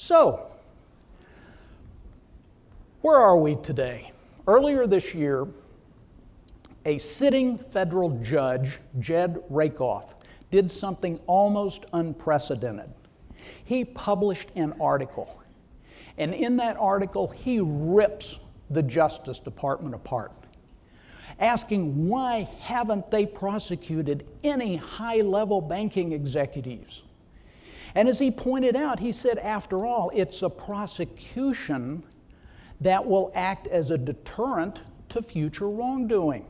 So, where are we today? Earlier this year, a sitting federal judge, Jed Rakoff, did something almost unprecedented. He published an article, and in that article, he rips the Justice Department apart, asking why haven't they prosecuted any high-level banking executives? And as he pointed out, he said, after all, it's a prosecution that will act as a deterrent to future wrongdoing.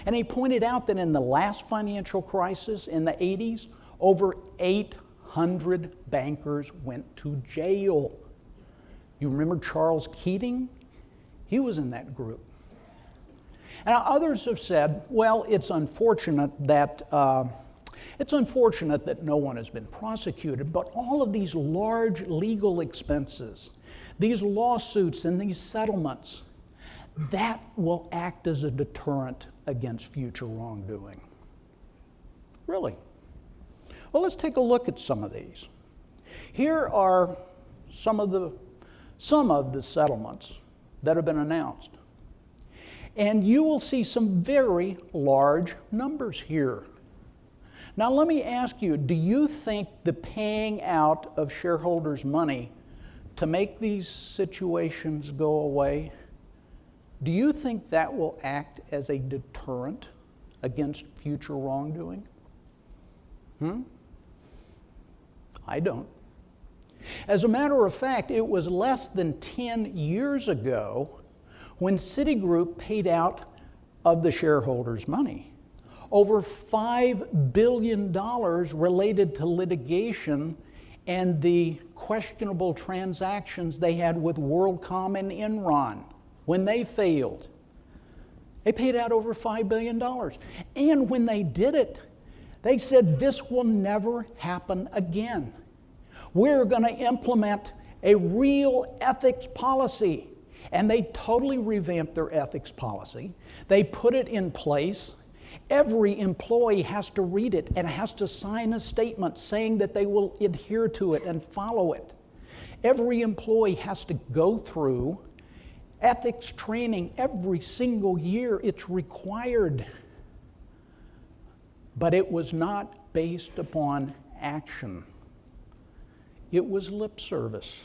And he pointed out that in the last financial crisis in the 80s, over 800 bankers went to jail. You remember Charles Keating? He was in that group. And others have said, well, it's unfortunate that no one has been prosecuted, but all of these large legal expenses, these lawsuits and these settlements, that will act as a deterrent against future wrongdoing. Really? Well, let's take a look at some of these. Here are some of the settlements that have been announced. And you will see some very large numbers here. Now let me ask you, do you think the paying out of shareholders' money to make these situations go away, do you think that will act as a deterrent against future wrongdoing? I don't. As a matter of fact, it was less than 10 years ago when Citigroup paid out of the shareholders' money over $5 billion related to litigation and the questionable transactions they had with WorldCom and Enron when they failed. They paid out over $5 billion. And when they did it, they said, this will never happen again. We're going to implement a real ethics policy. And they totally revamped their ethics policy. They put it in place. Every employee has to read it and has to sign a statement saying that they will adhere to it and follow it. Every employee has to go through ethics training every single year. It's required. But it was not based upon action. It was lip service.